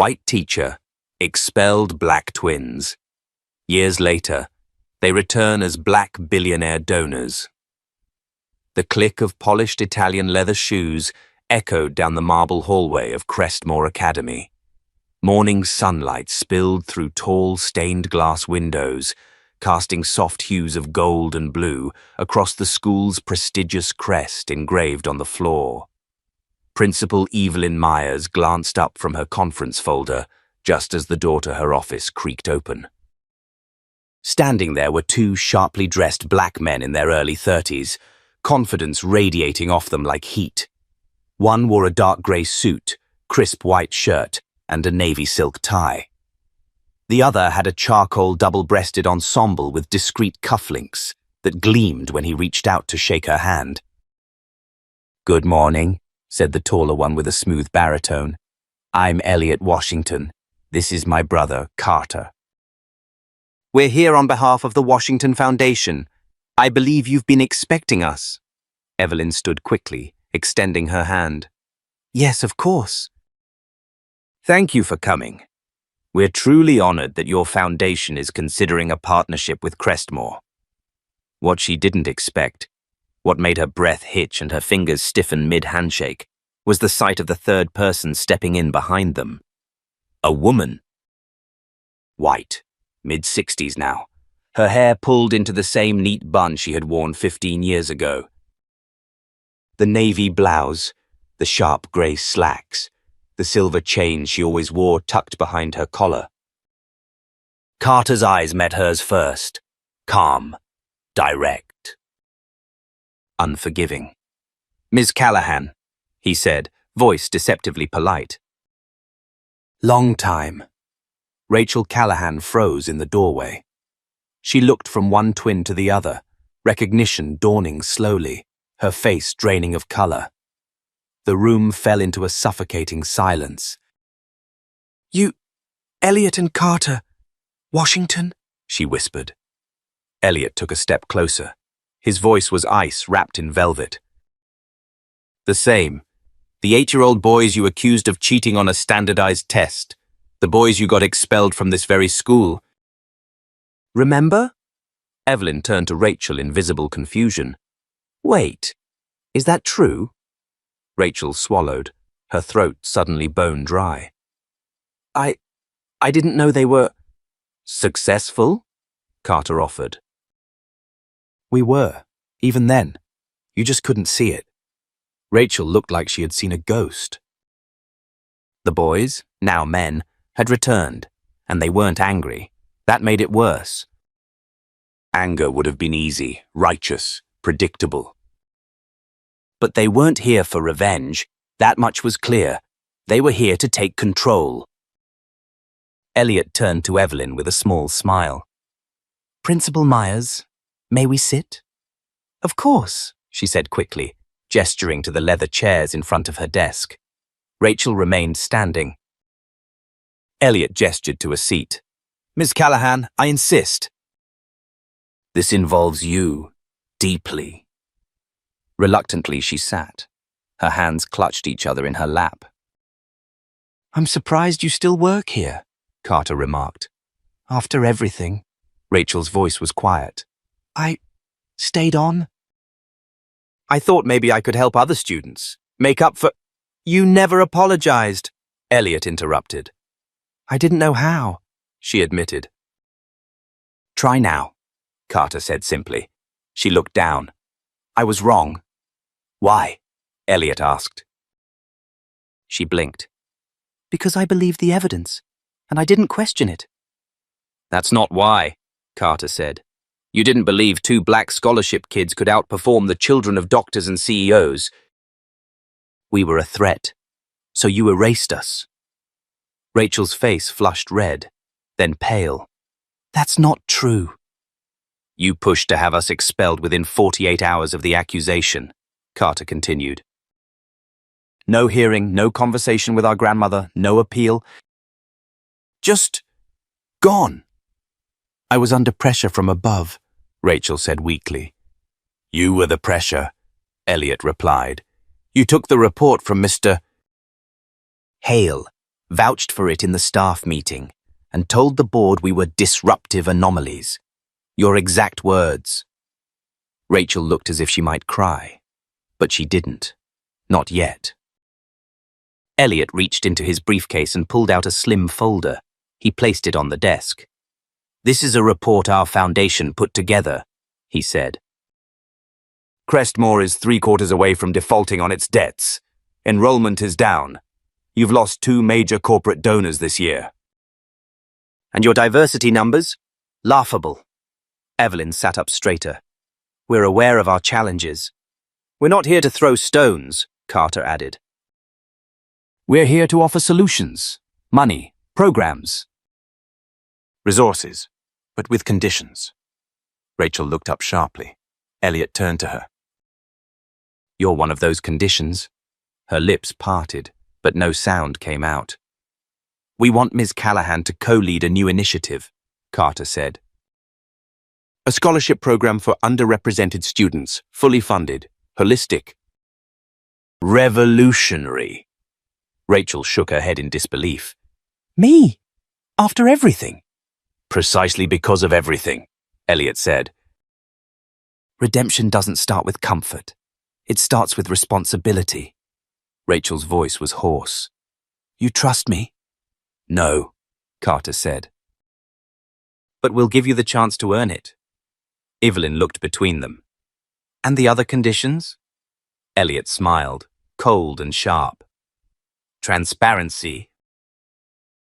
White teacher, expelled black twins. Years later, they return as black billionaire donors. The click of polished Italian leather shoes echoed down the marble hallway of Crestmore Academy. Morning sunlight spilled through tall stained glass windows, casting soft hues of gold and blue across the school's prestigious crest engraved on the floor. Principal Evelyn Myers glanced up from her conference folder just as the door to her office creaked open. Standing there were two sharply dressed black men in their early 30s, confidence radiating off them like heat. One wore a dark grey suit, crisp white shirt, and a navy silk tie. The other had a charcoal double-breasted ensemble with discreet cufflinks that gleamed when he reached out to shake her hand. "Good morning," said the taller one with a smooth baritone. "I'm Elliot Washington. This is my brother, Carter." "We're here on behalf of the Washington Foundation. I believe you've been expecting us." Evelyn stood quickly, extending her hand. "Yes, of course." "Thank you for coming. We're truly honored that your foundation is considering a partnership with Crestmore." What she didn't expect, what made her breath hitch and her fingers stiffen mid-handshake, was the sight of the third person stepping in behind them. A woman. White, mid-60s now, her hair pulled into the same neat bun she had worn 15 years ago. The navy blouse, the sharp grey slacks, the silver chain she always wore tucked behind her collar. Carter's eyes met hers first, calm, direct, unforgiving. "Ms. Callahan," he said, voice deceptively polite. "Long time." Rachel Callahan froze in the doorway. She looked from one twin to the other, recognition dawning slowly, her face draining of color. The room fell into a suffocating silence. "You, Elliot and Carter, Washington?" she whispered. Elliot took a step closer. His voice was ice wrapped in velvet. "The same. The 8-year-old boys you accused of cheating on a standardized test. The boys you got expelled from this very school." "Remember?" Evelyn turned to Rachel in visible confusion. "Wait, is that true?" Rachel swallowed, her throat suddenly bone dry. I didn't know they were..." "Successful?" Carter offered. "We were, even then. You just couldn't see it." Rachel looked like she had seen a ghost. The boys, now men, had returned, and they weren't angry. That made it worse. Anger would have been easy, righteous, predictable. But they weren't here for revenge. That much was clear. They were here to take control. Elliot turned to Evelyn with a small smile. "Principal Myers, may we sit?" "Of course," she said quickly, gesturing to the leather chairs in front of her desk. Rachel remained standing. Elliot gestured to a seat. "Ms. Callahan, I insist." "This involves you, deeply." Reluctantly, she sat. Her hands clutched each other in her lap. "I'm surprised you still work here," Carter remarked. "After everything." Rachel's voice was quiet. "I stayed on." "I thought maybe I could help other students. Make up for..." "You never apologized," Elliot interrupted. "I didn't know how," she admitted. "Try now," Carter said simply. She looked down. "I was wrong." "Why?" Elliot asked. She blinked. "Because I believed the evidence, and I didn't question it." "That's not why," Carter said. "You didn't believe 2 black scholarship kids could outperform the children of doctors and CEOs. We were a threat, so you erased us." Rachel's face flushed red, then pale. "That's not true." "You pushed to have us expelled within 48 hours of the accusation," Carter continued. "No hearing, no conversation with our grandmother, no appeal. Just gone." "I was under pressure from above," Rachel said weakly. "You were the pressure," Elliot replied. "You took the report from Mr. Hale, vouched for it in the staff meeting, and told the board we were disruptive anomalies. Your exact words. Rachel looked as if she might cry, but she didn't. Not yet. Elliot reached into his briefcase and pulled out a slim folder. He placed it on the desk. "This is a report our foundation put together," he said. "Crestmore is 3/4 away from defaulting on its debts. Enrollment is down. You've lost 2 major corporate donors this year." "And your diversity numbers? Laughable." Evelyn sat up straighter. "We're aware of our challenges." "We're not here to throw stones," Carter added. "We're here to offer solutions, money, programs, resources, but with conditions." Rachel looked up sharply. Elliot turned to her. "You're one of those conditions." Her lips parted, but no sound came out. "We want Ms. Callahan to co-lead a new initiative," Carter said. "A scholarship program for underrepresented students, fully funded, holistic." "Revolutionary." Rachel shook her head in disbelief. "Me? After everything?" "Precisely because of everything," Elliot said. "Redemption doesn't start with comfort. It starts with responsibility." Rachel's voice was hoarse. "You trust me?" "No," Carter said. "But we'll give you the chance to earn it." Evelyn looked between them. "And the other conditions?" Elliot smiled, cold and sharp. "Transparency.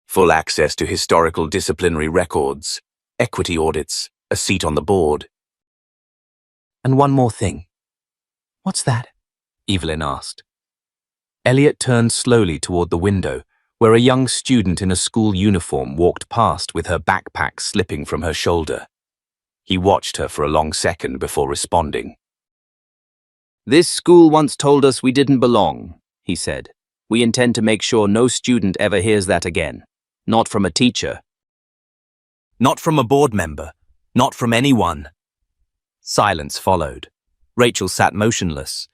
Full access to historical disciplinary records, equity audits, a seat on the board." "And one more thing." "What's that?" Evelyn asked. Elliot turned slowly toward the window, where a young student in a school uniform walked past with her backpack slipping from her shoulder. He watched her for a long second before responding. "This school once told us we didn't belong," he said. "We intend to make sure no student ever hears that again. Not from a teacher. Not from a board member. Not from anyone." Silence followed. Rachel sat motionless.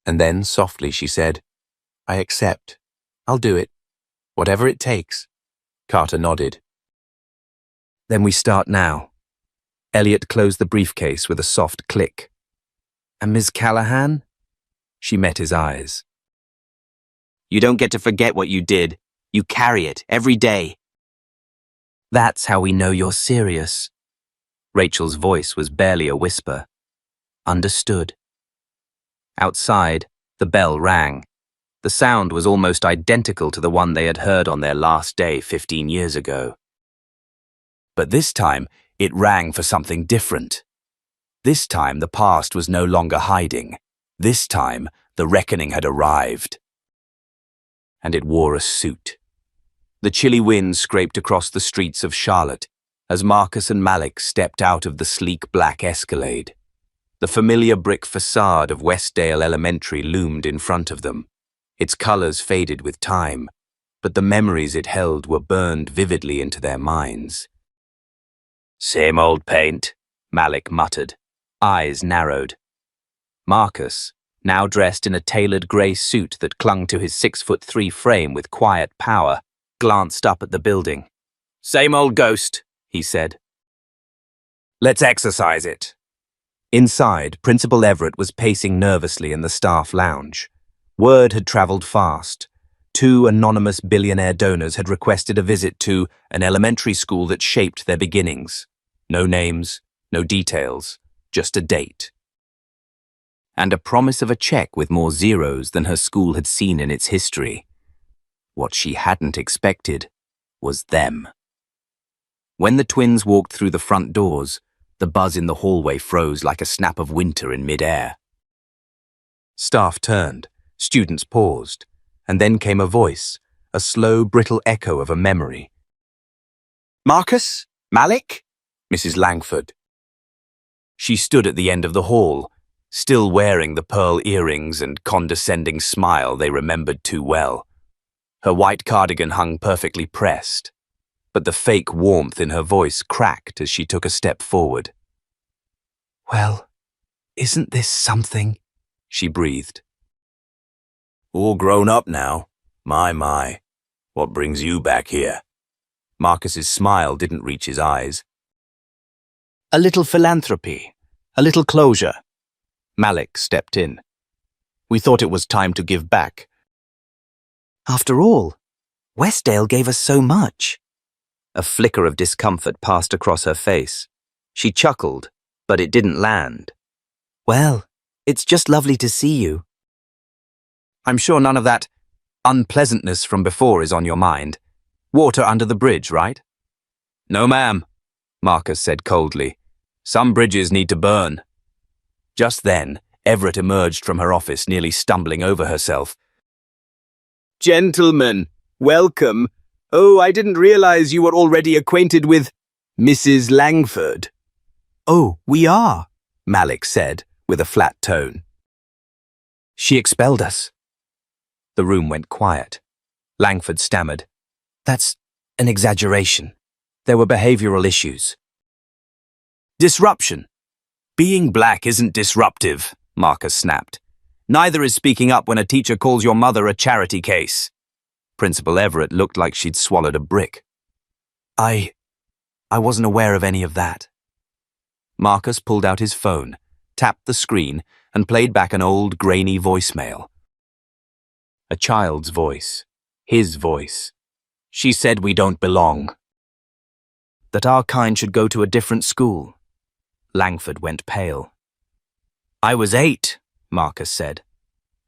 And then, softly, she said, "I accept. I'll do it. Whatever it takes." Carter nodded. "Then we start now." Elliot closed the briefcase with a soft click. "And Ms. Callahan?" She met his eyes. "You don't get to forget what you did. You carry it every day." "That's how we know you're serious." Rachel's voice was barely a whisper. "Understood." Outside, the bell rang. The sound was almost identical to the one they had heard on their last day 15 years ago. But this time, it rang for something different. This time, the past was no longer hiding. This time, the reckoning had arrived. And it wore a suit. The chilly wind scraped across the streets of Charlotte as Marcus and Malik stepped out of the sleek black Escalade. The familiar brick facade of Westdale Elementary loomed in front of them. Its colors faded with time, but the memories it held were burned vividly into their minds. "Same old paint," Malik muttered, eyes narrowed. Marcus, now dressed in a tailored grey suit that clung to his 6'3" frame with quiet power, glanced up at the building. "Same old ghost," he said. "Let's exercise it." Inside, Principal Everett was pacing nervously in the staff lounge. Word had traveled fast. 2 anonymous billionaire donors had requested a visit to an elementary school that shaped their beginnings. No names, no details, just a date. And a promise of a check with more zeros than her school had seen in its history. What she hadn't expected was them. When the twins walked through the front doors, the buzz in the hallway froze like a snap of winter in mid-air. Staff turned, students paused, and then came a voice, a slow, brittle echo of a memory. "Marcus? Malik?" Mrs. Langford. She stood at the end of the hall, still wearing the pearl earrings and condescending smile they remembered too well. Her white cardigan hung perfectly pressed, but the fake warmth in her voice cracked as she took a step forward. "Well, isn't this something?" she breathed. "All grown up now. My. What brings you back here? Marcus's smile didn't reach his eyes. A little philanthropy, a little closure. Malik stepped in. We thought it was time to give back. After all, Westdale gave us so much. A flicker of discomfort passed across her face. She chuckled, but it didn't land. Well, it's just lovely to see you. I'm sure none of that unpleasantness from before is on your mind. Water under the bridge, right? No, ma'am, Marcus said coldly. Some bridges need to burn. Just then, Everett emerged from her office, nearly stumbling over herself. Gentlemen, welcome. Oh, I didn't realize you were already acquainted with Mrs. Langford. Oh, we are, Malik said, with a flat tone. She expelled us. The room went quiet. Langford stammered. That's an exaggeration. There were behavioral issues. Disruption. Being black isn't disruptive, Marcus snapped. Neither is speaking up when a teacher calls your mother a charity case. Principal Everett looked like she'd swallowed a brick. I wasn't aware of any of that. Marcus pulled out his phone, tapped the screen, and played back an old, grainy voicemail. A child's voice. His voice. She said we don't belong. That our kind should go to a different school. Langford went pale. I was 8, Marcus said,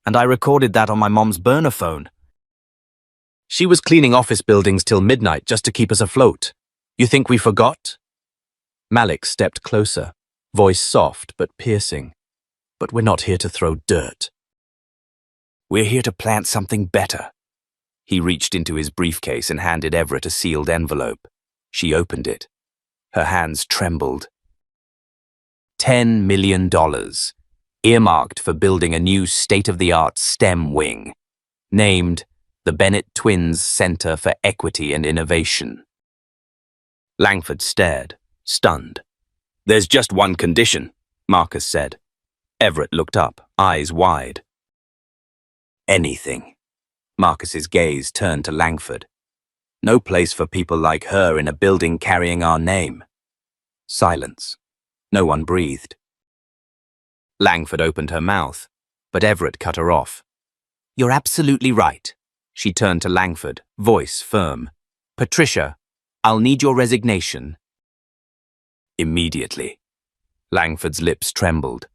and I recorded that on my mom's burner phone. She was cleaning office buildings till midnight just to keep us afloat. You think we forgot? Malik stepped closer, voice soft but piercing. But we're not here to throw dirt. We're here to plant something better. He reached into his briefcase and handed Everett a sealed envelope. She opened it. Her hands trembled. $10 million, earmarked for building a new state-of-the-art STEM wing, named the Bennett Twins Center for Equity and Innovation. Langford stared, stunned. There's just one condition, Marcus said. Everett looked up, eyes wide. Anything. Marcus's gaze turned to Langford. No place for people like her in a building carrying our name. Silence. No one breathed. Langford opened her mouth, but Everett cut her off. You're absolutely right. She turned to Langford, voice firm. Patricia, I'll need your resignation. Immediately. Langford's lips trembled.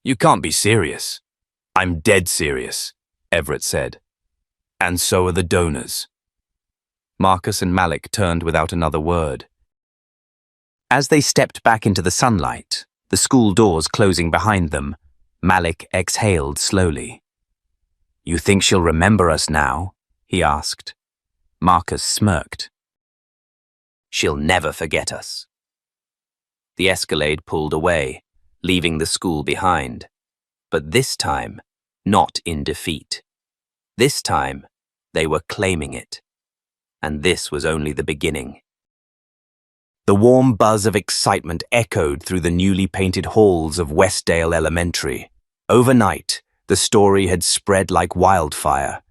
You can't be serious. I'm dead serious, Everett said. And so are the donors. Marcus and Malik turned without another word. As they stepped back into the sunlight, the school doors closing behind them, Malik exhaled slowly. You think she'll remember us now? He asked. Marcus smirked. She'll never forget us. The Escalade pulled away, leaving the school behind. But this time, not in defeat. This time, they were claiming it. And this was only the beginning. The warm buzz of excitement echoed through the newly painted halls of Westdale Elementary. Overnight, the story had spread like wildfire.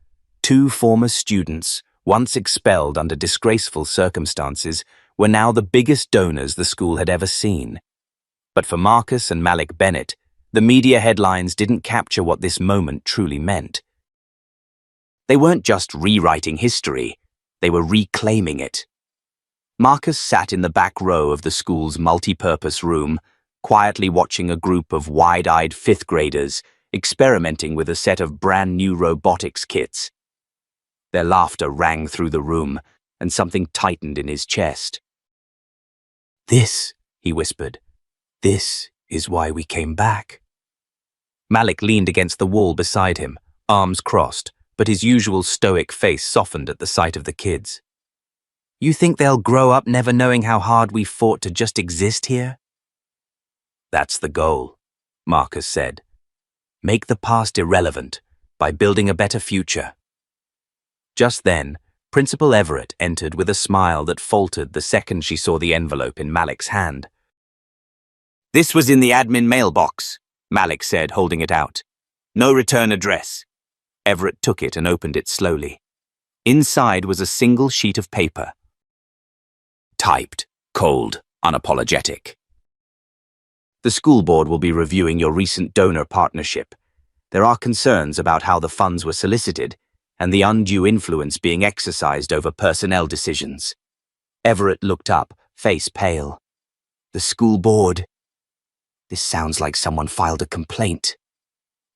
2 former students, once expelled under disgraceful circumstances, were now the biggest donors the school had ever seen. But for Marcus and Malik Bennett, the media headlines didn't capture what this moment truly meant. They weren't just rewriting history, they were reclaiming it. Marcus sat in the back row of the school's multi-purpose room, quietly watching a group of wide-eyed 5th graders experimenting with a set of brand-new robotics kits. Their laughter rang through the room, and something tightened in his chest. This, he whispered, this is why we came back. Malik leaned against the wall beside him, arms crossed, but his usual stoic face softened at the sight of the kids. You think they'll grow up never knowing how hard we fought to just exist here? That's the goal, Marcus said. Make the past irrelevant by building a better future. Just then, Principal Everett entered with a smile that faltered the second she saw the envelope in Malik's hand. This was in the admin mailbox, Malik said, holding it out. No return address. Everett took it and opened it slowly. Inside was a single sheet of paper. Typed, cold, unapologetic. The school board will be reviewing your recent donor partnership. There are concerns about how the funds were solicited and the undue influence being exercised over personnel decisions. Everett looked up, face pale. The school board. This sounds like someone filed a complaint.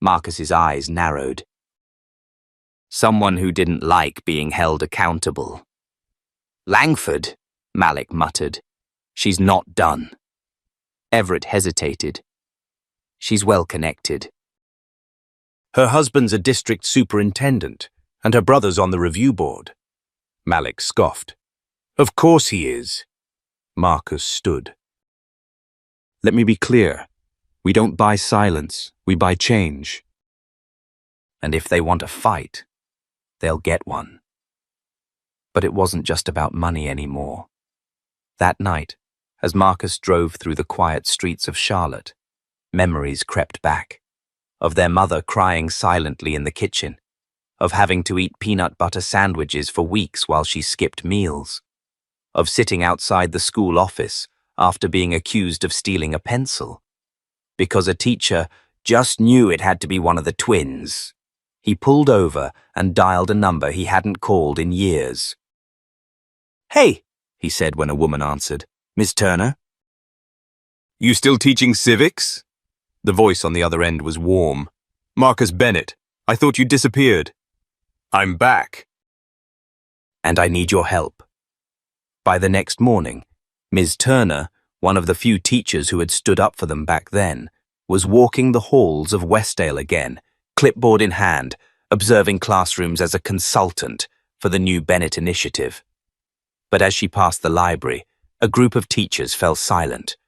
Marcus's eyes narrowed. Someone who didn't like being held accountable. Langford, Malik muttered. She's not done. Everett hesitated. She's well connected. Her husband's a district superintendent, and her brother's on the review board. Malik scoffed. Of course he is. Marcus stood. Let me be clear. We don't buy silence, we buy change. And if they want a fight, they'll get one. But it wasn't just about money anymore. That night, as Marcus drove through the quiet streets of Charlotte, memories crept back. Of their mother crying silently in the kitchen, of having to eat peanut butter sandwiches for weeks while she skipped meals, of sitting outside the school office after being accused of stealing a pencil, because a teacher just knew it had to be one of the twins. He pulled over and dialed a number he hadn't called in years. Hey, he said when a woman answered. Miss Turner? You still teaching civics? The voice on the other end was warm. Marcus Bennett, I thought you disappeared. I'm back. And I need your help. By the next morning, Ms. Turner, one of the few teachers who had stood up for them back then, was walking the halls of Westdale again, clipboard in hand, observing classrooms as a consultant for the new Bennett initiative. But as she passed the library, a group of teachers fell silent.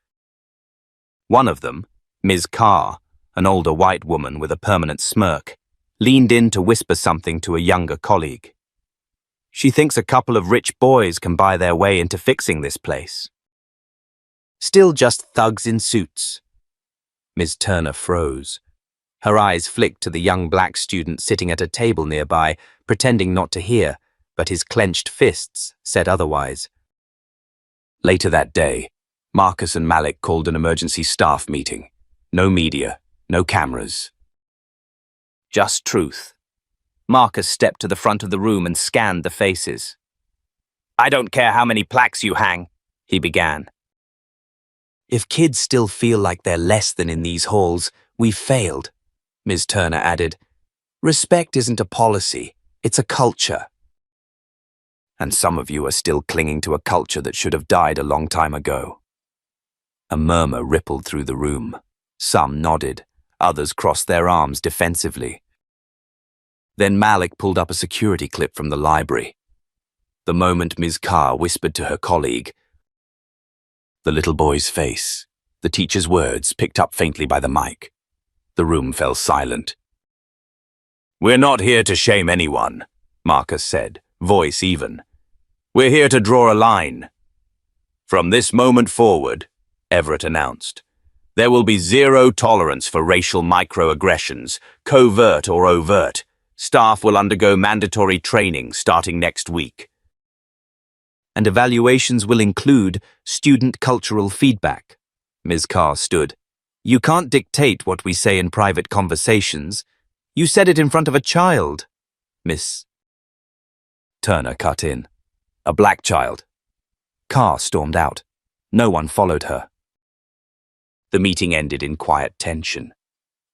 One of them, Ms. Carr, an older white woman with a permanent smirk, leaned in to whisper something to a younger colleague. She thinks a couple of rich boys can buy their way into fixing this place. Still just thugs in suits. Ms. Turner froze. Her eyes flicked to the young black student sitting at a table nearby, pretending not to hear, but his clenched fists said otherwise. Later that day, Marcus and Malik called an emergency staff meeting. No media, no cameras. Just truth. Marcus stepped to the front of the room and scanned the faces. I don't care how many plaques you hang, he began. If kids still feel like they're less than in these halls, we've failed, Ms. Turner added. Respect isn't a policy, it's a culture. And some of you are still clinging to a culture that should have died a long time ago. A murmur rippled through the room. Some nodded, others crossed their arms defensively. Then Malik pulled up a security clip from the library. The moment Ms. Carr whispered to her colleague, the little boy's face, the teacher's words picked up faintly by the mic. The room fell silent. We're not here to shame anyone, Marcus said, voice even. We're here to draw a line. From this moment forward, Everett announced, there will be zero tolerance for racial microaggressions, covert or overt. Staff will undergo mandatory training starting next week. And evaluations will include student cultural feedback. Ms. Carr stood. You can't dictate what we say in private conversations. You said it in front of a child. Miss Turner cut in. A black child. Carr stormed out. No one followed her. The meeting ended in quiet tension.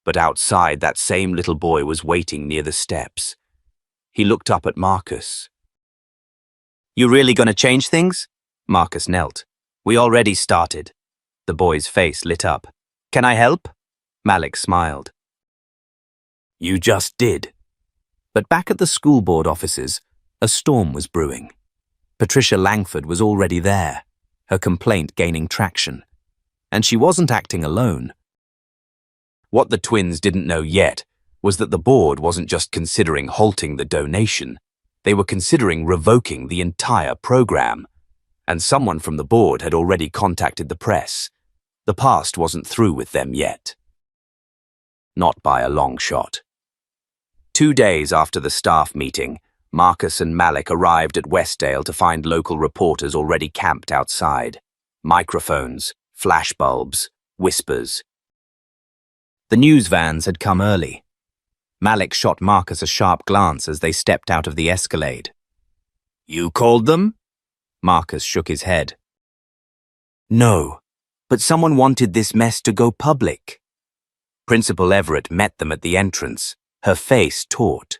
But outside, that same little boy was waiting near the steps. He looked up at Marcus. You really gonna change things? Marcus knelt. We already started. The boy's face lit up. Can I help? Malik smiled. You just did. But back at the school board offices, a storm was brewing. Patricia Langford was already there, her complaint gaining traction. And she wasn't acting alone. What the twins didn't know yet was that the board wasn't just considering halting the donation, they were considering revoking the entire program. And someone from the board had already contacted the press. The past wasn't through with them yet. Not by a long shot. 2 days after the staff meeting, Marcus and Malik arrived at Westdale to find local reporters already camped outside. Microphones, flashbulbs, whispers. The news vans had come early. Malik shot Marcus a sharp glance as they stepped out of the Escalade. "You called them?" Marcus shook his head. "No, but someone wanted this mess to go public." Principal Everett met them at the entrance, her face taut.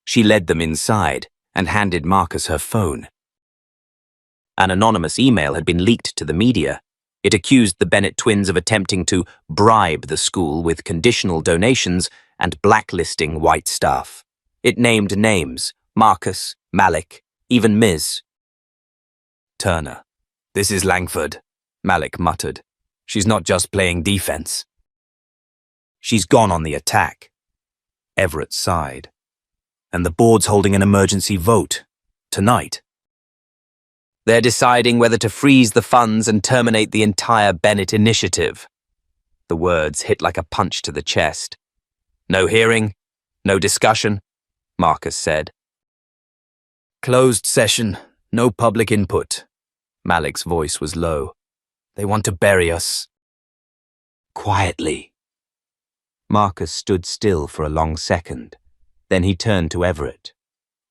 She led them inside and handed Marcus her phone. An anonymous email had been leaked to the media. It accused the Bennett twins of attempting to bribe the school with conditional donations and blacklisting white staff. It named names: Marcus, Malik, even Ms. Turner. "This is Langford," Malik muttered. "She's not just playing defense. She's gone on the attack." Everett sighed. "And the board's holding an emergency vote tonight. They're deciding whether to freeze the funds and terminate the entire Bennett initiative." The words hit like a punch to the chest. "No hearing, no discussion," Marcus said. "Closed session, no public input." Malik's voice was low. "They want to bury us." "Quietly." Marcus stood still for a long second. Then he turned to Everett.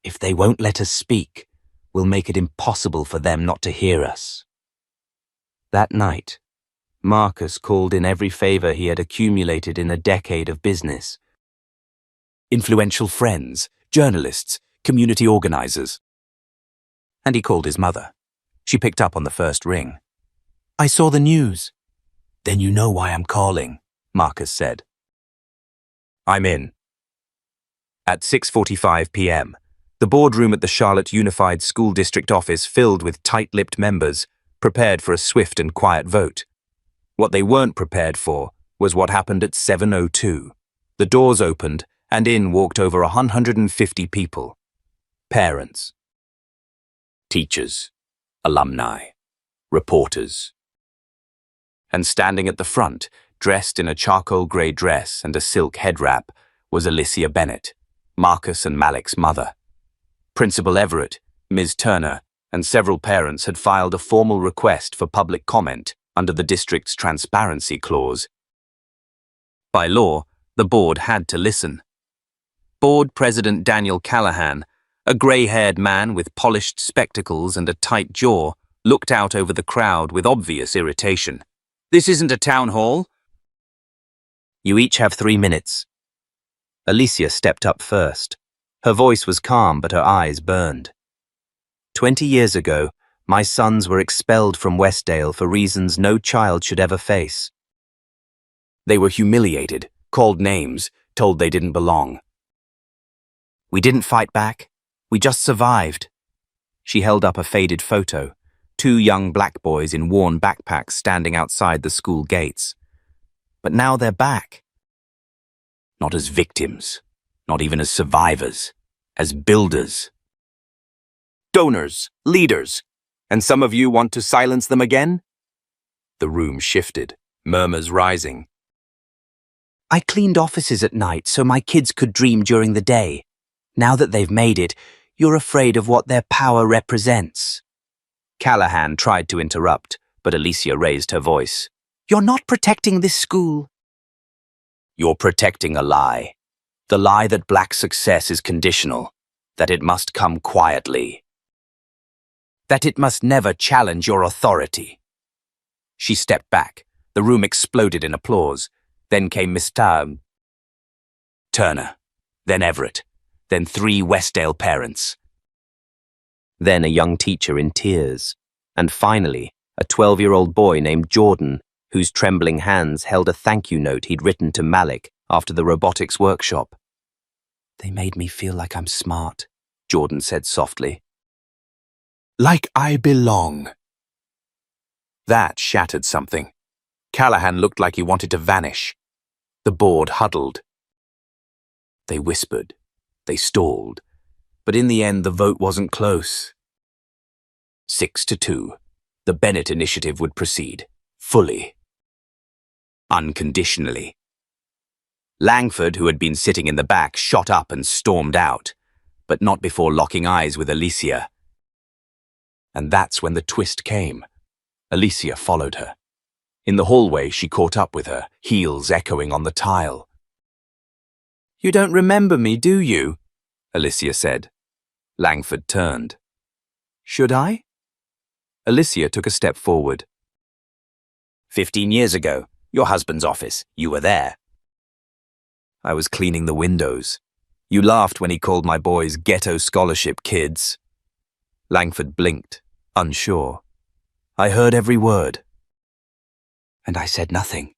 "If they won't let us speak, we'll make it impossible for them not to hear us." That night, Marcus called in every favor he had accumulated in a decade of business. Influential friends, journalists, community organizers. And he called his mother. She picked up on the first ring. "I saw the news." "Then you know why I'm calling," Marcus said. "I'm in." At 6:45 p.m., the boardroom at the Charlotte Unified School District office filled with tight-lipped members, prepared for a swift and quiet vote. What they weren't prepared for was what happened at 7:02. The doors opened, and in walked over 150 people. Parents, teachers, alumni, reporters. And standing at the front, dressed in a charcoal grey dress and a silk head wrap, was Alicia Bennett, Marcus and Malik's mother. Principal Everett, Ms. Turner, and several parents had filed a formal request for public comment under the district's transparency clause. By law, the board had to listen. Board President Daniel Callahan, a grey-haired man with polished spectacles and a tight jaw, looked out over the crowd with obvious irritation. "This isn't a town hall." "You each have 3 minutes." Alicia stepped up first. Her voice was calm, but her eyes burned. 20 years ago, my sons were expelled from Westdale for reasons no child should ever face. They were humiliated, called names, told they didn't belong. We didn't fight back. We just survived. She held up a faded photo, 2 young black boys in worn backpacks standing outside the school gates. But now they're back. Not as victims, not even as survivors, as builders. Donors, leaders, and some of you want to silence them again? The room shifted, murmurs rising. "I cleaned offices at night so my kids could dream during the day. Now that they've made it, you're afraid of what their power represents." Callahan tried to interrupt, but Alicia raised her voice. "You're not protecting this school." "You're protecting a lie. The lie that black success is conditional, that it must come quietly, that it must never challenge your authority." She stepped back. The room exploded in applause. Then came Miss Turner, then Everett, then 3 Westdale parents. Then a young teacher in tears, and finally, a 12-year-old boy named Jordan, whose trembling hands held a thank you note he'd written to Malik after the robotics workshop. "They made me feel like I'm smart," Jordan said softly. "Like I belong." That shattered something. Callahan looked like he wanted to vanish. The board huddled. They whispered. They stalled. But in the end, the vote wasn't close. 6-2. The Bennett initiative would proceed. Fully. Unconditionally. Langford, who had been sitting in the back, shot up and stormed out. but not before locking eyes with Alicia. And that's when the twist came. Alicia followed her. In the hallway, she caught up with her, heels echoing on the tile. "You don't remember me, do you?" Alicia said. Langford turned. "Should I?" Alicia took a step forward. 15 years ago, your husband's office. You were there." "I was cleaning the windows. You laughed when he called my boys ghetto scholarship kids." Langford blinked, unsure. "I heard every word." "And I said nothing,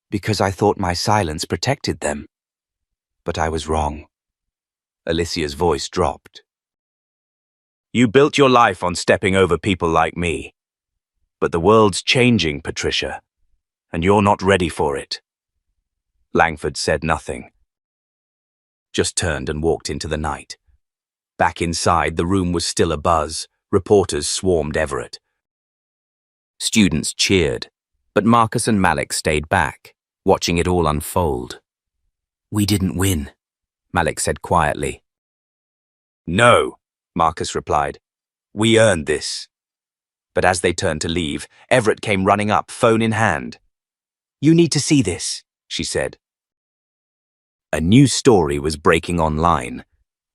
because I thought my silence protected them. But I was wrong." Alicia's voice dropped. "You built your life on stepping over people like me. But the world's changing, Patricia, and you're not ready for it." Langford said nothing, just turned and walked into the night. Back inside, the room was still abuzz. Reporters swarmed Everett. Students cheered, but Marcus and Malik stayed back, watching it all unfold. "We didn't win," Malik said quietly. "No," Marcus replied. "We earned this." But as they turned to leave, Everett came running up, phone in hand. "You need to see this," she said. A new story was breaking online.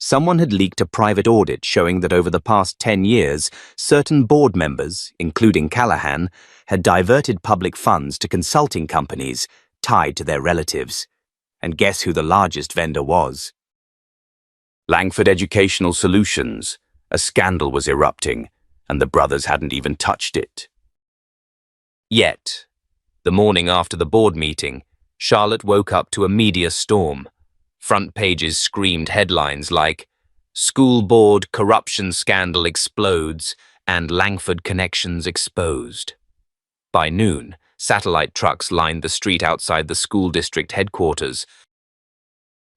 Someone had leaked a private audit showing that over the past 10 years, certain board members, including Callahan, had diverted public funds to consulting companies tied to their relatives. And guess who the largest vendor was? Langford Educational Solutions. A scandal was erupting, and the brothers hadn't even touched it. Yet, the morning after the board meeting, Charlotte woke up to a media storm. Front pages screamed headlines like, "School Board Corruption Scandal Explodes" and "Langford Connections Exposed." By noon, satellite trucks lined the street outside the school district headquarters.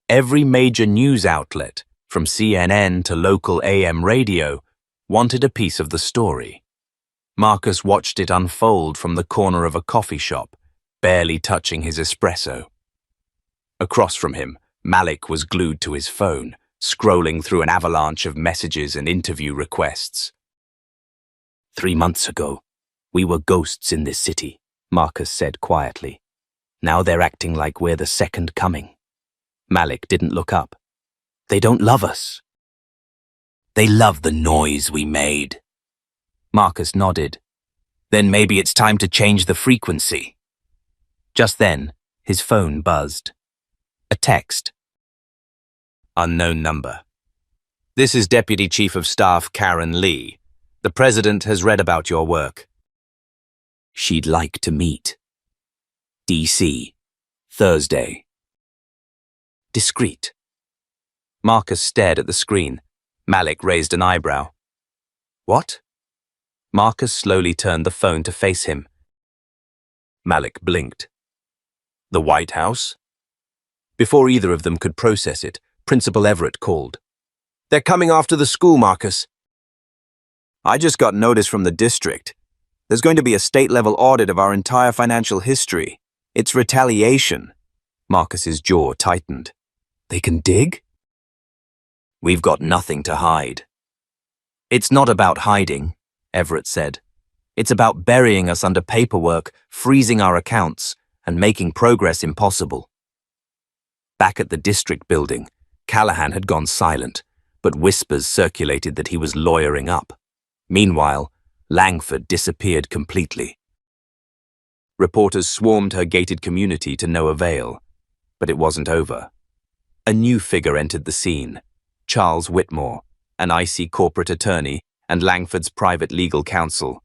Every major news outlet, from CNN to local AM radio, wanted a piece of the story. Marcus watched it unfold from the corner of a coffee shop, barely touching his espresso. Across from him, Malik was glued to his phone, scrolling through an avalanche of messages and interview requests. 3 months ago, we were ghosts in this city, Marcus said quietly. Now they're acting like we're the second coming. Malik didn't look up. They don't love us. They love the noise we made. Marcus nodded. Then maybe it's time to change the frequency. Just then, his phone buzzed. A text. Unknown number. "This is Deputy Chief of Staff Karen Lee. The President has read about your work. She'd like to meet. DC, Thursday." Discreet. Marcus stared at the screen. Malik raised an eyebrow. "What?" Marcus slowly turned the phone to face him. Malik blinked. "The White House?" Before either of them could process it, Principal Everett called. "They're coming after the school, Marcus." "I just got notice from the district. There's going to be a state-level audit of our entire financial history. It's retaliation." Marcus's jaw tightened. "They can dig?" "We've got nothing to hide." "It's not about hiding," Everett said. "It's about burying us under paperwork, freezing our accounts, and making progress impossible." Back at the district building, Callahan had gone silent, but whispers circulated that he was lawyering up. Meanwhile, Langford disappeared completely. Reporters swarmed her gated community to no avail, but it wasn't over. A new figure entered the scene, Charles Whitmore, an icy corporate attorney and Langford's private legal counsel.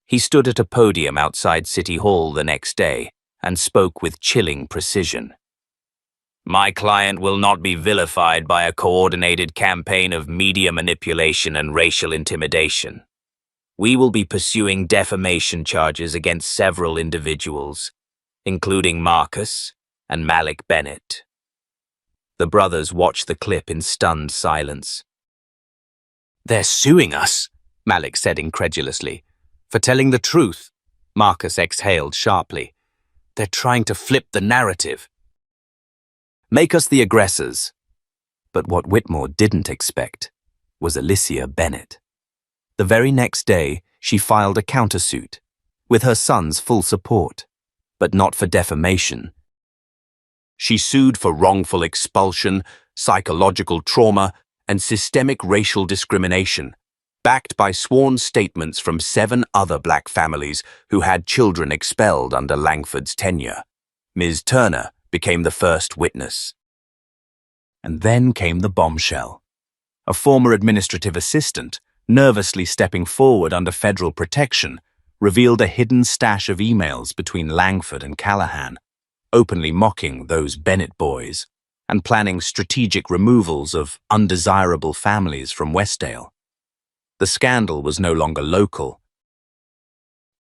He stood at a podium outside City Hall the next day and spoke with chilling precision. "My client will not be vilified by a coordinated campaign of media manipulation and racial intimidation. We will be pursuing defamation charges against several individuals, including Marcus and Malik Bennett." The brothers watched the clip in stunned silence. "They're suing us," Malik said incredulously. "For telling the truth," Marcus exhaled sharply. "They're trying to flip the narrative. Make us the aggressors." But what Whitmore didn't expect was Alicia Bennett. The very next day, she filed a countersuit, with her son's full support, but not for defamation. She sued for wrongful expulsion, psychological trauma, and systemic racial discrimination, backed by sworn statements from 7 other black families who had children expelled under Langford's tenure. Ms. Turner became the first witness. And then came the bombshell. A former administrative assistant, nervously stepping forward under federal protection, revealed a hidden stash of emails between Langford and Callahan, openly mocking those Bennett boys and planning strategic removals of undesirable families from Westdale. The scandal was no longer local.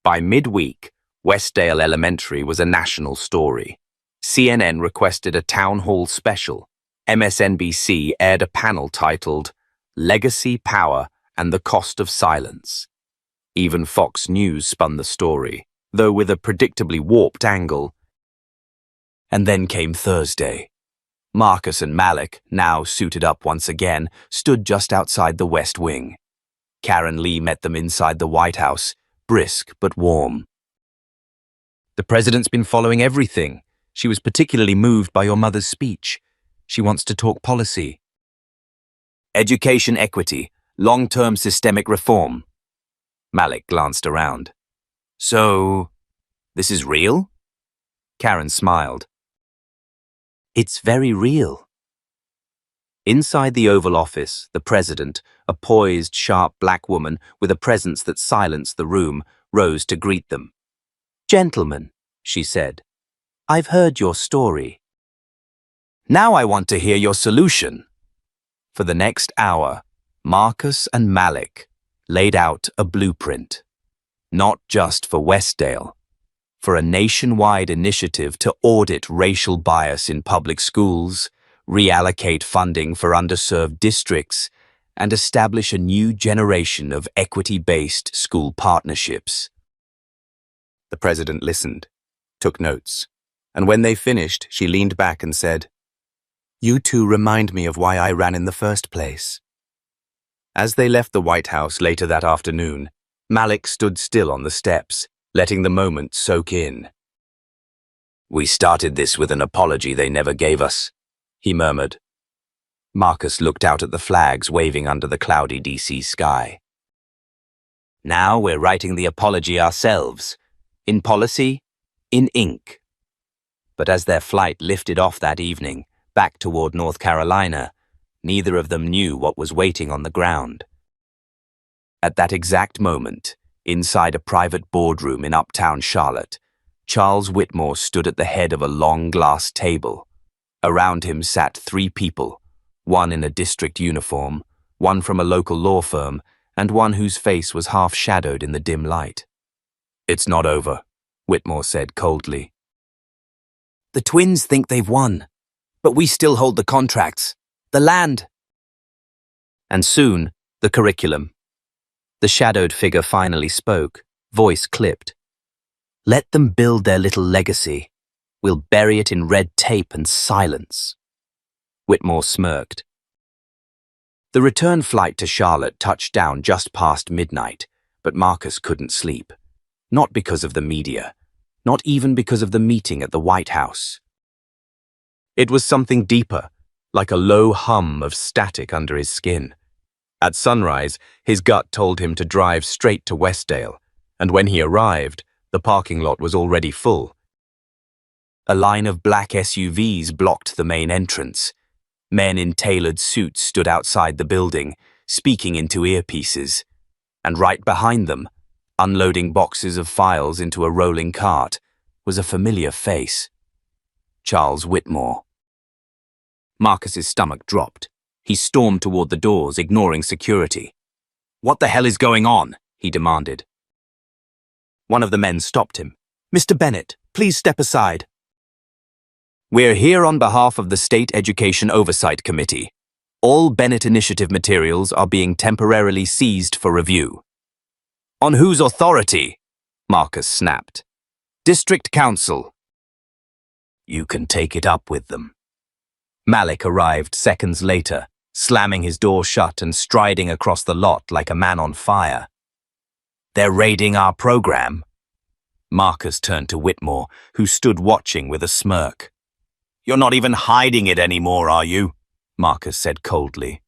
By midweek, Westdale Elementary was a national story. CNN requested a town hall special. MSNBC aired a panel titled Legacy, Power, and the Cost of Silence. Even Fox News spun the story, though with a predictably warped angle. And then came Thursday. Marcus and Malik, now suited up once again, stood just outside the West Wing. Karen Lee met them inside the White House, brisk but warm. "The president's been following everything. She was particularly moved by your mother's speech. She wants to talk policy. Education equity, long-term systemic reform." Malik glanced around. "So, this is real?" Karen smiled. "It's very real." Inside the Oval Office, the president, a poised, sharp black woman with a presence that silenced the room, rose to greet them. "Gentlemen," she said, "I've heard your story. Now I want to hear your solution." For the next hour, Marcus and Malik laid out a blueprint, not just for Westdale, for a nationwide initiative to audit racial bias in public schools, reallocate funding for underserved districts, and establish a new generation of equity-based school partnerships. The president listened, took notes, and when they finished, she leaned back and said, "You two remind me of why I ran in the first place." As they left the White House later that afternoon, Malik stood still on the steps, letting the moment soak in. "We started this with an apology they never gave us," he murmured. Marcus looked out at the flags waving under the cloudy DC sky. "Now we're writing the apology ourselves, in policy, in ink." But as their flight lifted off that evening, back toward North Carolina, neither of them knew what was waiting on the ground. At that exact moment, inside a private boardroom in uptown Charlotte, Charles Whitmore stood at the head of a long glass table. Around him sat 3 people, one in a district uniform, one from a local law firm, and one whose face was half shadowed in the dim light. "It's not over," Whitmore said coldly. "The twins think they've won, but we still hold the contracts, the land." And soon, the curriculum. The shadowed figure finally spoke, voice clipped. "Let them build their little legacy. We'll bury it in red tape and silence." Whitmore smirked. The return flight to Charlotte touched down just past midnight, but Marcus couldn't sleep. Not because of the media, not even because of the meeting at the White House. It was something deeper, like a low hum of static under his skin. At sunrise, his gut told him to drive straight to Westdale, and when he arrived, the parking lot was already full. A line of black SUVs blocked the main entrance. Men in tailored suits stood outside the building, speaking into earpieces. And right behind them, unloading boxes of files into a rolling cart, was a familiar face. Charles Whitmore. Marcus's stomach dropped. He stormed toward the doors, ignoring security. "What the hell is going on?" he demanded. One of the men stopped him. "Mr. Bennett, please step aside." "We're here on behalf of the State Education Oversight Committee. All Bennett Initiative materials are being temporarily seized for review." "On whose authority?" Marcus snapped. "District Council." "You can take it up with them." Malik arrived seconds later, slamming his door shut and striding across the lot like a man on fire. "They're raiding our program." Marcus turned to Whitmore, who stood watching with a smirk. "You're not even hiding it anymore, are you?" Marcus said coldly.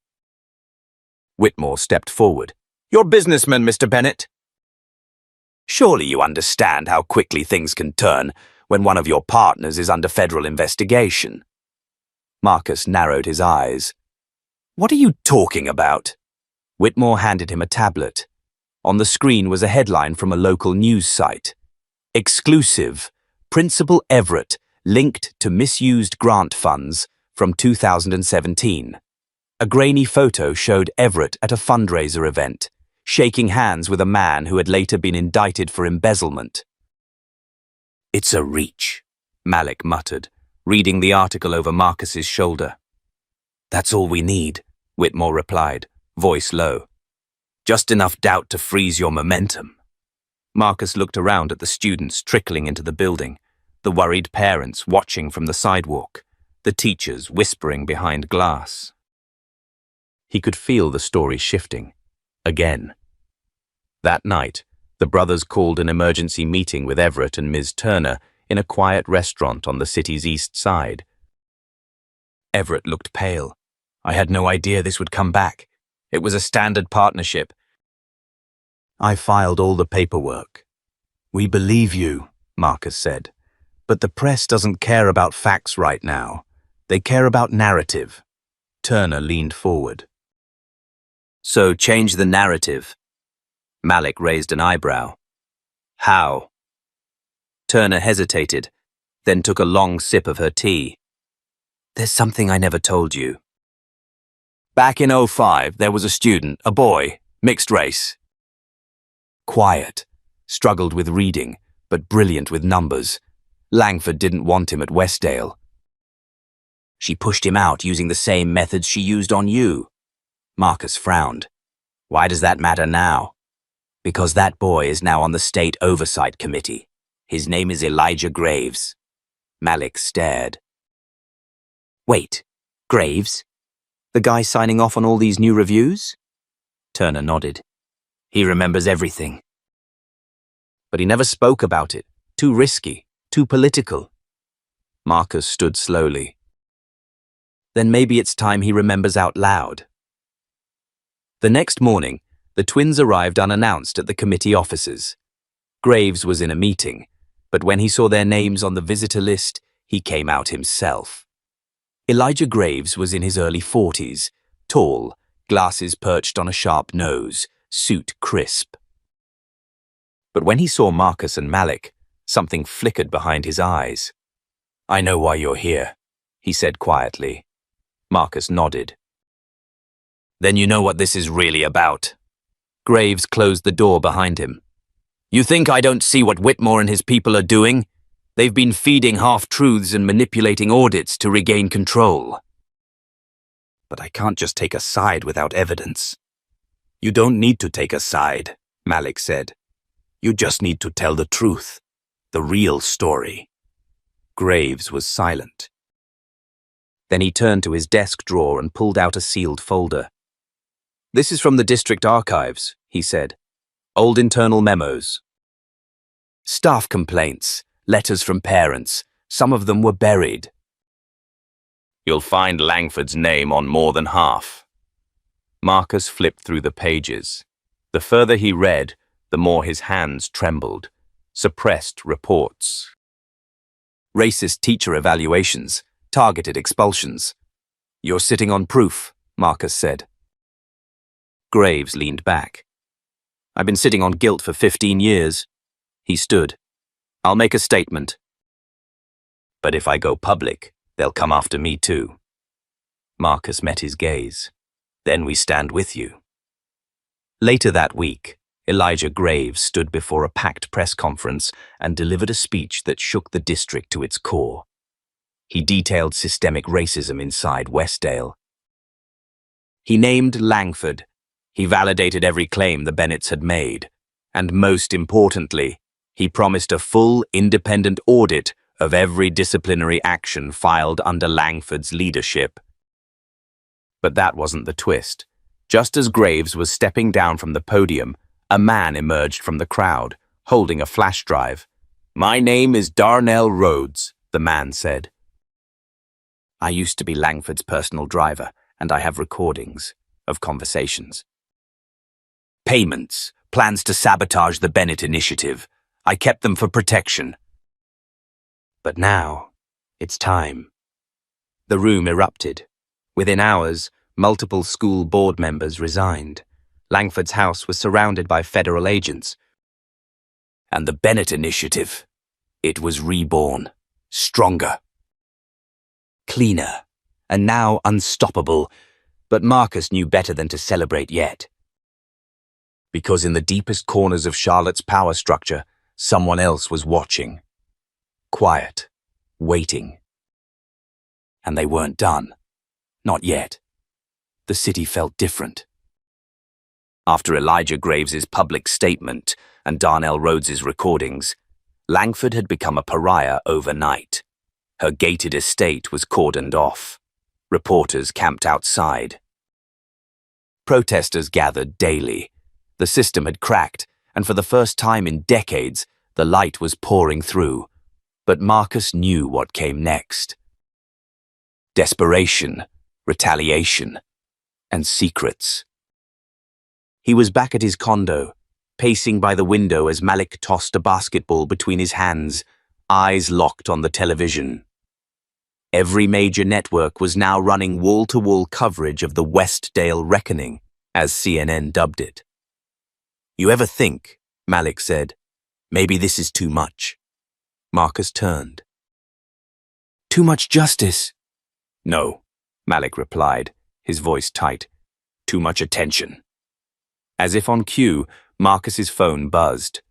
Whitmore stepped forward. "You're a businessman, Mr. Bennett. Surely you understand how quickly things can turn when one of your partners is under federal investigation." Marcus narrowed his eyes. "What are you talking about?" Whitmore handed him a tablet. On the screen was a headline from a local news site. "Exclusive. Principal Everett linked to misused grant funds from 2017. A grainy photo showed Everett at a fundraiser event, shaking hands with a man who had later been indicted for embezzlement. "It's a reach," Malik muttered, reading the article over Marcus's shoulder. "That's all we need," Whitmore replied, voice low. "Just enough doubt to freeze your momentum." Marcus looked around at the students trickling into the building, the worried parents watching from the sidewalk, the teachers whispering behind glass. He could feel the story shifting. Again. That night, the brothers called an emergency meeting with Everett and Ms. Turner in a quiet restaurant on the city's east side. Everett looked pale. "I had no idea this would come back. It was a standard partnership. I filed all the paperwork." "We believe you," Marcus said. "But the press doesn't care about facts right now. They care about narrative." Turner leaned forward. "So change the narrative." Malik raised an eyebrow. "How?" Turner hesitated, then took a long sip of her tea. "There's something I never told you. Back in 2005, there was a student, a boy, mixed race. Quiet, struggled with reading, but brilliant with numbers. Langford didn't want him at Westdale. She pushed him out using the same methods she used on you." Marcus frowned. "Why does that matter now?" "Because that boy is now on the State Oversight Committee. His name is Elijah Graves." Malik stared. "Wait, Graves? The guy signing off on all these new reviews?" Turner nodded. "He remembers everything. But he never spoke about it. Too risky, too political." Marcus stood slowly. "Then maybe it's time he remembers out loud." The next morning, the twins arrived unannounced at the committee offices. Graves was in a meeting, but when he saw their names on the visitor list, he came out himself. Elijah Graves was in his early 40s, tall, glasses perched on a sharp nose, suit crisp. But when he saw Marcus and Malik, something flickered behind his eyes. "I know why you're here," he said quietly. Marcus nodded. "Then you know what this is really about." Graves closed the door behind him. "You think I don't see what Whitmore and his people are doing? They've been feeding half-truths and manipulating audits to regain control." "But I can't just take a side without evidence." "You don't need to take a side," Malik said. "You just need to tell the truth, the real story." Graves was silent. Then he turned to his desk drawer and pulled out a sealed folder. "This is from the district archives," he said. "Old internal memos. Staff complaints, letters from parents. Some of them were buried." "You'll find Langford's name on more than half." Marcus flipped through the pages. The further he read, the more his hands trembled. Suppressed reports. Racist teacher evaluations, targeted expulsions. "You're sitting on proof," Marcus said. Graves leaned back. "I've been sitting on guilt for 15 years. He stood. "I'll make a statement. But if I go public, they'll come after me too." Marcus met his gaze. "Then we stand with you." Later that week, Elijah Graves stood before a packed press conference and delivered a speech that shook the district to its core. He detailed systemic racism inside Westdale. He named Langford. He validated every claim the Bennetts had made. And most importantly, he promised a full, independent audit of every disciplinary action filed under Langford's leadership. But that wasn't the twist. Just as Graves was stepping down from the podium, a man emerged from the crowd, holding a flash drive. "My name is Darnell Rhodes," the man said. "I used to be Langford's personal driver, and I have recordings of conversations. Payments, plans to sabotage the Bennett initiative. I kept them for protection. But now, it's time." The room erupted. Within hours, multiple school board members resigned. Langford's house was surrounded by federal agents. And the Bennett initiative, it was reborn, stronger, cleaner, and now unstoppable. But Marcus knew better than to celebrate yet. Because in the deepest corners of Charlotte's power structure, someone else was watching. Quiet, waiting. And they weren't done. Not yet. The city felt different. After Elijah Graves's public statement and Darnell Rhodes's recordings, Langford had become a pariah overnight. Her gated estate was cordoned off. Reporters camped outside. Protesters gathered daily. The system had cracked, and for the first time in decades, the light was pouring through. But Marcus knew what came next. Desperation, retaliation, and secrets. He was back at his condo, pacing by the window as Malik tossed a basketball between his hands, eyes locked on the television. Every major network was now running wall-to-wall coverage of the Westdale Reckoning, as CNN dubbed it. "You ever think," Malik said, "maybe this is too much?" Marcus turned. "Too much justice?" "No," Malik replied, his voice tight. "Too much attention." As if on cue, Marcus's phone buzzed.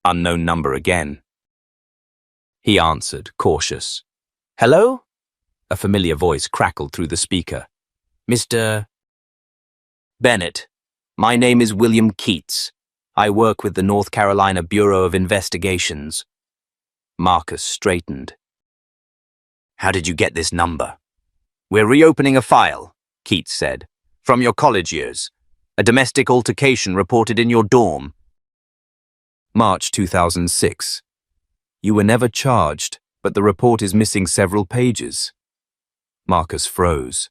Unknown number again. He answered, cautious. "Hello?" A familiar voice crackled through the speaker. "Mr. Bennett, my name is William Keats. I work with the North Carolina Bureau of Investigations." Marcus straightened. "How did you get this number?" "We're reopening a file," Keats said, "from your college years. A domestic altercation reported in your dorm." March 2006. "You were never charged, but the report is missing several pages." Marcus froze.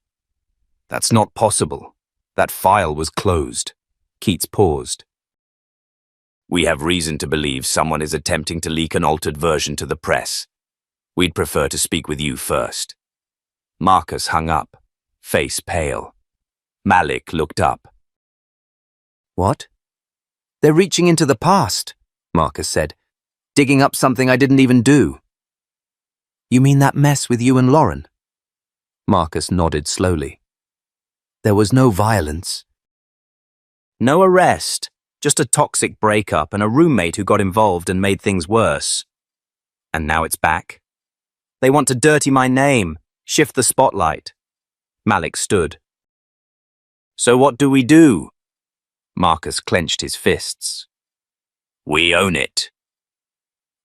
"That's not possible. That file was closed." Keats paused. "We have reason to believe someone is attempting to leak an altered version to the press. We'd prefer to speak with you first." Marcus hung up, face pale. Malik looked up. "What?" "They're reaching into the past," Marcus said, "digging up something I didn't even do." "You mean that mess with you and Lauren?" Marcus nodded slowly. "There was no violence." "No arrest, just a toxic breakup and a roommate who got involved and made things worse. And now it's back. They want to dirty my name, shift the spotlight." Malik stood. "So what do we do?" Marcus clenched his fists. "We own it."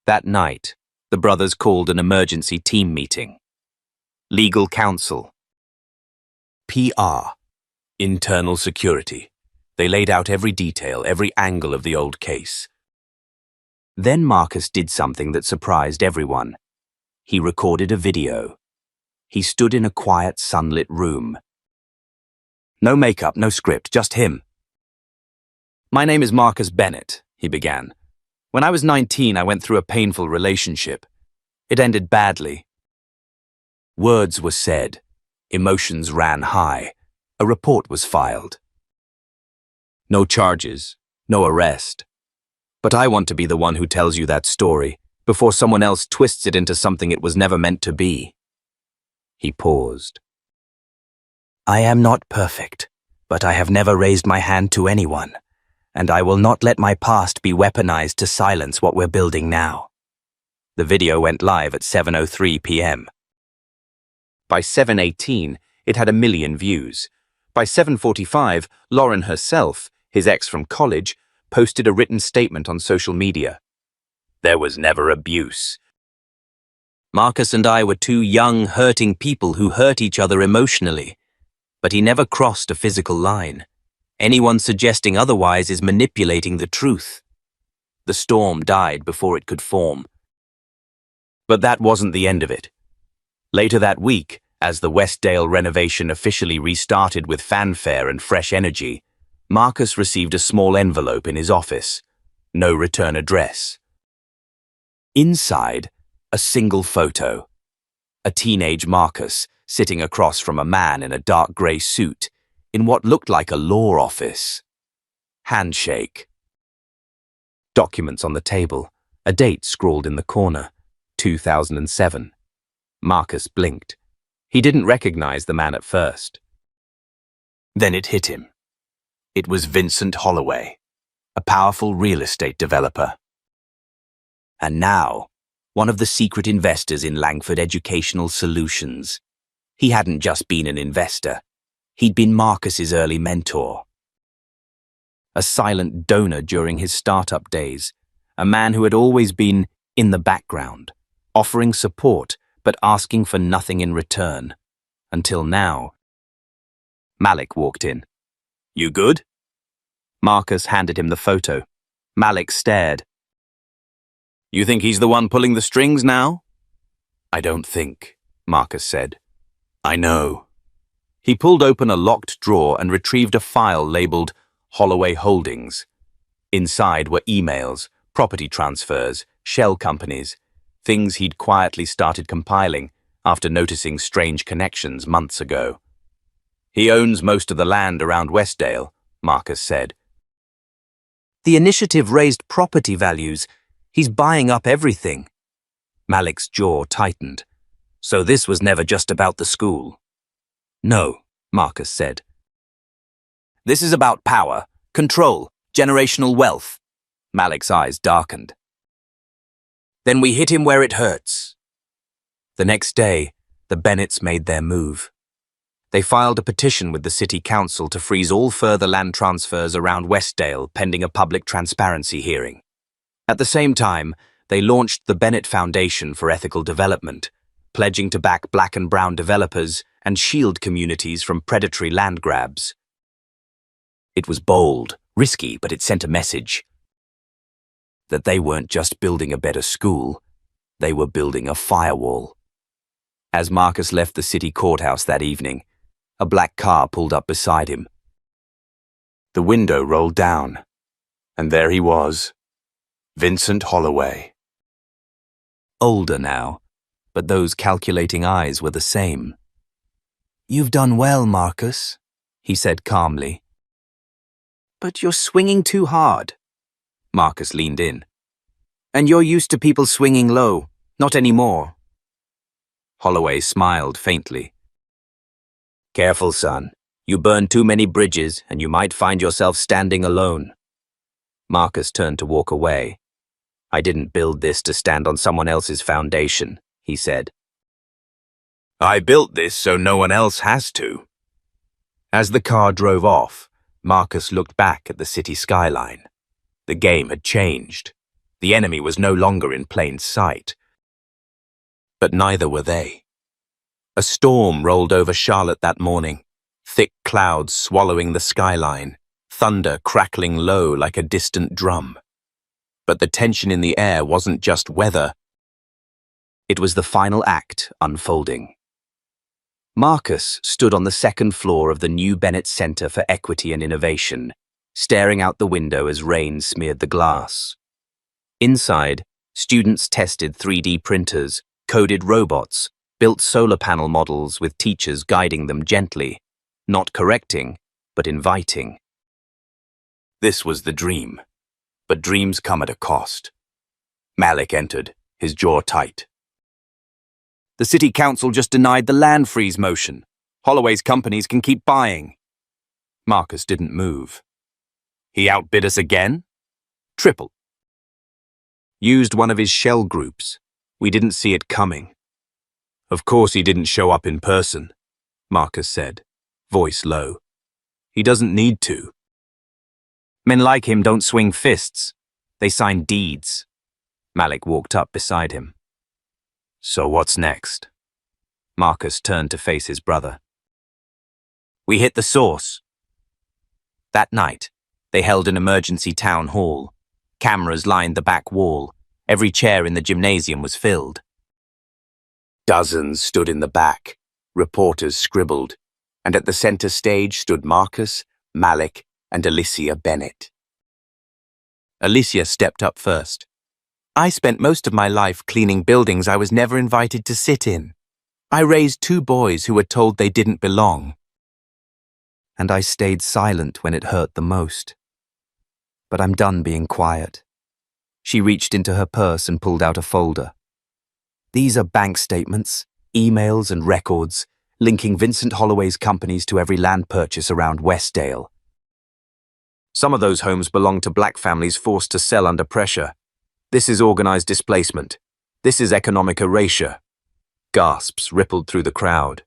That night, the brothers called an emergency team meeting. Legal counsel, PR, internal security. They laid out every detail, every angle of the old case. Then Marcus did something that surprised everyone. He recorded a video. He stood in a quiet, sunlit room. No makeup, no script, just him. "My name is Marcus Bennett," he began. "When I was 19, I went through a painful relationship. It ended badly." Words were said. Emotions ran high. A report was filed. No charges, no arrest. But I want to be the one who tells you that story before someone else twists it into something it was never meant to be. He paused. "I am not perfect, but I have never raised my hand to anyone, and I will not let my past be weaponized to silence what we're building now." The video went live at 7:03 p.m. By 7:18, it had 1 million views. By 7:45, Lauren herself, his ex from college, posted a written statement on social media. "There was never abuse. Marcus and I were two young, hurting people who hurt each other emotionally. but he never crossed a physical line. Anyone suggesting otherwise is manipulating the truth. The storm died before it could form. But that wasn't the end of it. Later that week, as the Westdale renovation officially restarted with fanfare and fresh energy, Marcus received a small envelope in his office. No return address. Inside, a single photo. A teenage Marcus sitting across from a man in a dark grey suit in what looked like a law office. Handshake. Documents on the table, a date scrawled in the corner, 2007. Marcus blinked. He didn't recognize the man at first. Then it hit him. It was Vincent Holloway, a powerful real estate developer. And now, one of the secret investors in Langford Educational Solutions. He hadn't just been an investor. He'd been Marcus's early mentor. A silent donor during his startup days, a man who had always been in the background, offering support but asking for nothing in return. Until now. Malik walked in. "You good?" Marcus handed him the photo. Malik stared. "You think he's the one pulling the strings now?" "I don't think," Marcus said. "I know." He pulled open a locked drawer and retrieved a file labeled Holloway Holdings. Inside were emails, property transfers, shell companies, things he'd quietly started compiling after noticing strange connections months ago. "He owns most of the land around Westdale," Marcus said. "The initiative raised property values. He's buying up everything." Malik's jaw tightened. "So this was never just about the school?" "No," Marcus said. "This is about power, control, generational wealth." Malik's eyes darkened. "Then we hit him where it hurts." The next day, the Bennetts made their move. They filed a petition with the city council to freeze all further land transfers around Westdale pending a public transparency hearing. At the same time, they launched the Bennett Foundation for Ethical Development, pledging to back black and brown developers and shield communities from predatory land grabs. It was bold, risky, but it sent a message. That they weren't just building a better school, they were building a firewall. As Marcus left the city courthouse that evening, a black car pulled up beside him. The window rolled down, and there he was, Vincent Holloway. Older now, but those calculating eyes were the same. "You've done well, Marcus," he said calmly. "But you're swinging too hard." Marcus leaned in. "And you're used to people swinging low. Not anymore." Holloway smiled faintly. "Careful, son. You burn too many bridges, and you might find yourself standing alone." Marcus turned to walk away. "I didn't build this to stand on someone else's foundation," he said. "I built this so no one else has to." As the car drove off, Marcus looked back at the city skyline. The game had changed. The enemy was no longer in plain sight. But neither were they. A storm rolled over Charlotte that morning, thick clouds swallowing the skyline, thunder crackling low like a distant drum. But the tension in the air wasn't just weather. It was the final act unfolding. Marcus stood on the second floor of the new Bennett Center for Equity and Innovation, staring out the window as rain smeared the glass. Inside, students tested 3D printers, coded robots, built solar panel models with teachers guiding them gently, not correcting, but inviting. This was the dream, but dreams come at a cost. Malik entered, his jaw tight. "The city council just denied the land freeze motion. Holloway's companies can keep buying." Marcus didn't move. "He outbid us again?" "Triple." "Used one of his shell groups. We didn't see it coming." "Of course he didn't show up in person," Marcus said, voice low. "He doesn't need to." "Men like him don't swing fists. They sign deeds." Malik walked up beside him. "So what's next?" Marcus turned to face his brother. We hit the source. That night, they held an emergency town hall. Cameras lined the back wall. Every chair in the gymnasium was filled. Dozens stood in the back. Reporters scribbled. And at the center stage stood Marcus, Malik, and Alicia Bennett. Alicia stepped up first. I spent most of my life cleaning buildings I was never invited to sit in. I raised 2 boys who were told they didn't belong. And I stayed silent when it hurt the most. But I'm done being quiet. She reached into her purse and pulled out a folder. These are bank statements, emails, and records linking Vincent Holloway's companies to every land purchase around Westdale. Some of those homes belong to black families forced to sell under pressure. This is organized displacement. This is economic erasure. Gasps rippled through the crowd.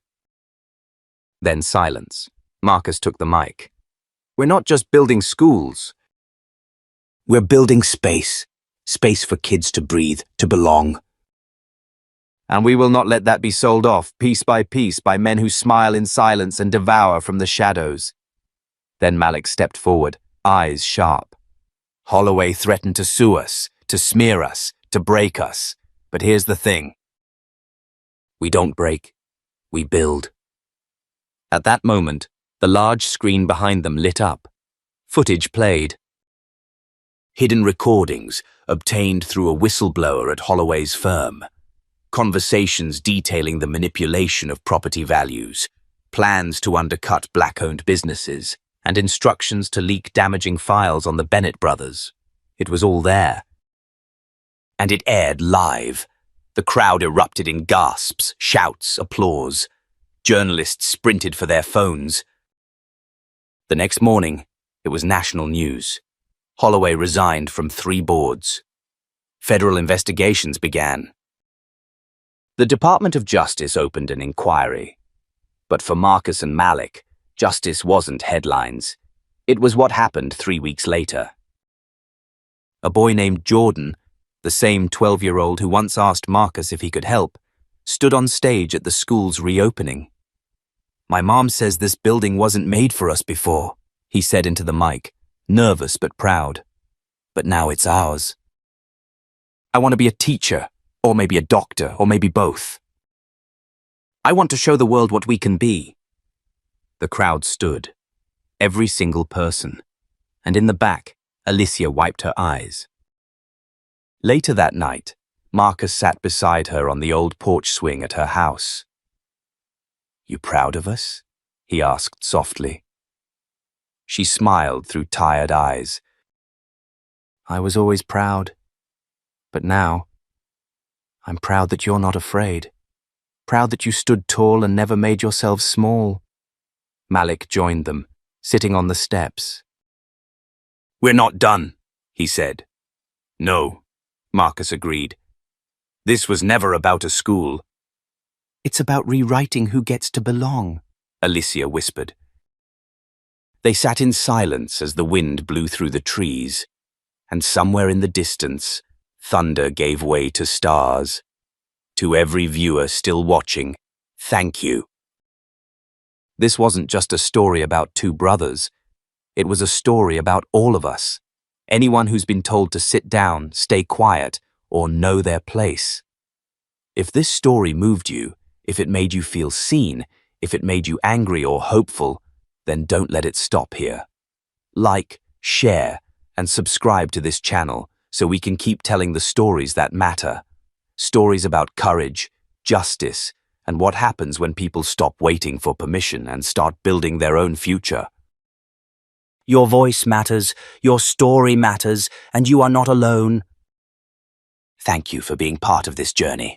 Then silence. Marcus took the mic. We're not just building schools. We're building space. Space for kids to breathe, to belong. And we will not let that be sold off, piece by men who smile in silence and devour from the shadows. Then Malik stepped forward, eyes sharp. Holloway threatened to sue us, to smear us, to break us. But here's the thing. We don't break. We build. At that moment, the large screen behind them lit up. Footage played. Hidden recordings obtained through a whistleblower at Holloway's firm. Conversations detailing the manipulation of property values, plans to undercut black-owned businesses, and instructions to leak damaging files on the Bennett brothers. It was all there. And it aired live. The crowd erupted in gasps, shouts, applause. Journalists sprinted for their phones. The next morning, it was national news. Holloway resigned from 3 boards. Federal investigations began. The Department of Justice opened an inquiry. But for Marcus and Malik, justice wasn't headlines. It was what happened 3 weeks later. A boy named Jordan, the same 12-year-old who once asked Marcus if he could help, stood on stage at the school's reopening. My mom says this building wasn't made for us before, he said into the mic, nervous but proud. But now it's ours. I want to be a teacher, or maybe a doctor, or maybe both. I want to show the world what we can be. The crowd stood, every single person, and in the back, Alicia wiped her eyes. Later that night, Marcus sat beside her on the old porch swing at her house. You proud of us? He asked softly. She smiled through tired eyes. I was always proud, but now, I'm proud that you're not afraid. Proud that you stood tall and never made yourselves small. Malik joined them, sitting on the steps. We're not done, he said. No, Marcus agreed. This was never about a school. It's about rewriting who gets to belong, Alicia whispered. They sat in silence as the wind blew through the trees, and somewhere in the distance, thunder gave way to stars. To every viewer still watching, thank you. This wasn't just a story about 2 brothers. It was a story about all of us. Anyone who's been told to sit down, stay quiet, or know their place. If this story moved you, if it made you feel seen, if it made you angry or hopeful, then don't let it stop here. Like, share, and subscribe to this channel so we can keep telling the stories that matter. Stories about courage, justice, and what happens when people stop waiting for permission and start building their own future. Your voice matters, your story matters, and you are not alone. Thank you for being part of this journey.